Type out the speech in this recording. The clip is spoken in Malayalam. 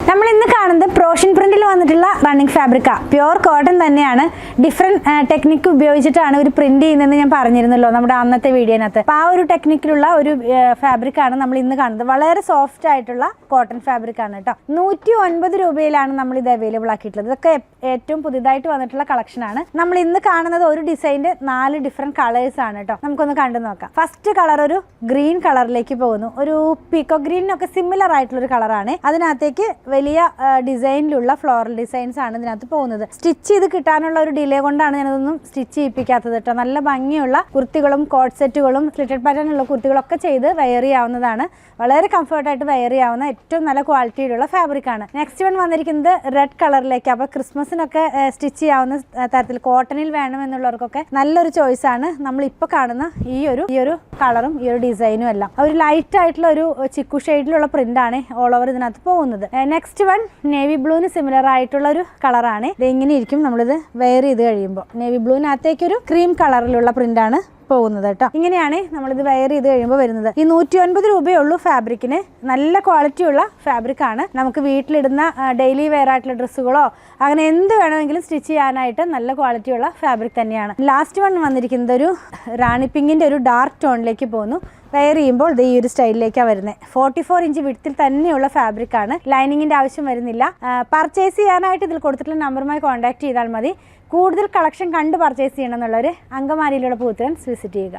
നമ്മൾ ഇന്ന് കാണുന്നത് പ്രോഷ്യൻ പ്രിന്റിൽ വന്നിട്ടുള്ള റണ്ണിങ് ഫാബ്രിക്കാ. പ്യുവർ കോട്ടൺ തന്നെയാണ്. ഡിഫറെന്റ് ടെക്നിക്ക് ഉപയോഗിച്ചിട്ടാണ് ഒരു പ്രിന്റ് ചെയ്യുന്നതെന്ന് ഞാൻ പറഞ്ഞിരുന്നല്ലോ നമ്മുടെ അന്നത്തെ വീഡിയോനകത്ത്. അപ്പോൾ ആ ഒരു ടെക്നിക്കിലുള്ള ഒരു ഫാബ്രിക്കാണ് നമ്മൾ ഇന്ന് കാണുന്നത്. വളരെ സോഫ്റ്റ് ആയിട്ടുള്ള കോട്ടൺ ഫാബ്രിക് ആണ് കേട്ടോ. 109 രൂപയിലാണ് നമ്മൾ ഇത് അവൈലബിൾ ആക്കിയിട്ടുള്ളത്. ഇതൊക്കെ ഏറ്റവും പുതിയതായിട്ട് വന്നിട്ടുള്ള കളക്ഷൻ ആണ്. നമ്മൾ ഇന്ന് കാണുന്നത് ഒരു ഡിസൈൻ്റെ 4 ഡിഫറെന്റ് കളേഴ്സ് ആണ് കേട്ടോ. നമുക്കൊന്ന് കണ്ടു നോക്കാം. ഫസ്റ്റ് കളർ ഒരു ഗ്രീൻ കളറിലേക്ക് പോകുന്നു. ഒരു പീക്കോ ഗ്രീനൊക്കെ സിമിലർ ആയിട്ടുള്ള ഒരു കളറാണ്. അതിനകത്തേക്ക് വലിയ ഡിസൈനിലുള്ള ഫ്ലോറൽ ഡിസൈൻസ് ആണ് ഇതിനകത്ത് പോകുന്നത്. സ്റ്റിച്ച് ചെയ്ത് കിട്ടാനുള്ള ഒരു ഡിലേ കൊണ്ടാണ് ഞാനതൊന്നും സ്റ്റിച്ച് ചെയ്യിപ്പിക്കാത്തത് കേട്ടോ. നല്ല ഭംഗിയുള്ള കുർത്തികളും കോട്ട് സെറ്റുകളും സ്ലിറ്റഡ് പാറ്റേൺ ഉള്ള കുർത്തികളൊക്കെ ചെയ്ത് വെയർ ചെയ്യാവുന്നതാണ്. വളരെ കംഫർട്ടായിട്ട് വെയർ ചെയ്യാവുന്ന ഏറ്റവും നല്ല ക്വാളിറ്റിയിലുള്ള ഫാബ്രിക് ആണ്. നെക്സ്റ്റ് വൺ വന്നിരിക്കുന്നത് റെഡ് കളറിലേക്ക്. അപ്പോൾ ക്രിസ്മസിനൊക്കെ സ്റ്റിച്ച് ചെയ്യാവുന്ന തരത്തിൽ കോട്ടണിൽ വേണമെന്നുള്ളവർക്കൊക്കെ നല്ലൊരു ചോയ്സ് ആണ് നമ്മളിപ്പോൾ കാണുന്ന ഈ ഒരു കളറും ഈ ഒരു ഡിസൈനും എല്ലാം. ഒരു ലൈറ്റ് ആയിട്ടുള്ള ഒരു ചിക്കു ഷെയ്ഡിലുള്ള പ്രിന്റ് ആണ് ഓൾ ഓവർ ഇതിനകത്ത് പോകുന്നത്. നെക്സ്റ്റ് വൺ നേവി ബ്ലൂവിന് സിമിലർ ആയിട്ടുള്ള ഒരു കളറാണ്. ഇത് ഇങ്ങനെ ഇരിക്കും നമ്മളിത് വെയർ ചെയ്ത് കഴിയുമ്പോൾ. നേവി ബ്ലൂവിനകത്തേക്ക് ഒരു ക്രീം കളറിലുള്ള പ്രിന്റ് ആണ് പോകുന്നത് കേട്ടോ. ഇങ്ങനെയാണ് നമ്മളിത് വെയർ ചെയ്ത് കഴിയുമ്പോൾ വരുന്നത്. ഈ 109 രൂപയേ ഉള്ളൂ ഫാബ്രിക്കിന്. നല്ല ക്വാളിറ്റി ഉള്ള ഫാബ്രിക് ആണ്. നമുക്ക് വീട്ടിലിടുന്ന ഡെയിലി വെയർ ആയിട്ടുള്ള ഡ്രസ്സുകളോ അങ്ങനെ എന്ത് വേണമെങ്കിലും സ്റ്റിച്ച് ചെയ്യാനായിട്ട് നല്ല ക്വാളിറ്റി ഉള്ള ഫാബ്രിക് തന്നെയാണ്. ലാസ്റ്റ് വൺ വന്നിരിക്കുന്നത് ഒരു റാണി പിങ്കിന്റെ ഒരു ഡാർക്ക് ടോണിലേക്ക് പോകുന്നു. വെയർ ചെയ്യുമ്പോൾ ഈ ഒരു സ്റ്റൈലിലേക്കാണ് വരുന്നത്. 44 ഇഞ്ച് വിഡ്ത്തിൽ തന്നെയുള്ള ഫാബ്രിക് ആണ്. ലൈനിങ്ങിന്റെ ആവശ്യം വരുന്നില്ല. പർച്ചേസ് ചെയ്യാനായിട്ട് ഇതിൽ കൊടുത്തിട്ടുള്ള നമ്പറുമായി കോൺടാക്ട് ചെയ്താൽ മതി. കൂടുതൽ കളക്ഷൻ കണ്ട് പർച്ചേസ് ചെയ്യണം എന്നുള്ളവർ അങ്കമാലിയിലുള്ള പൂത്തുരൻ വിസിറ്റ് ചെയ്യുക.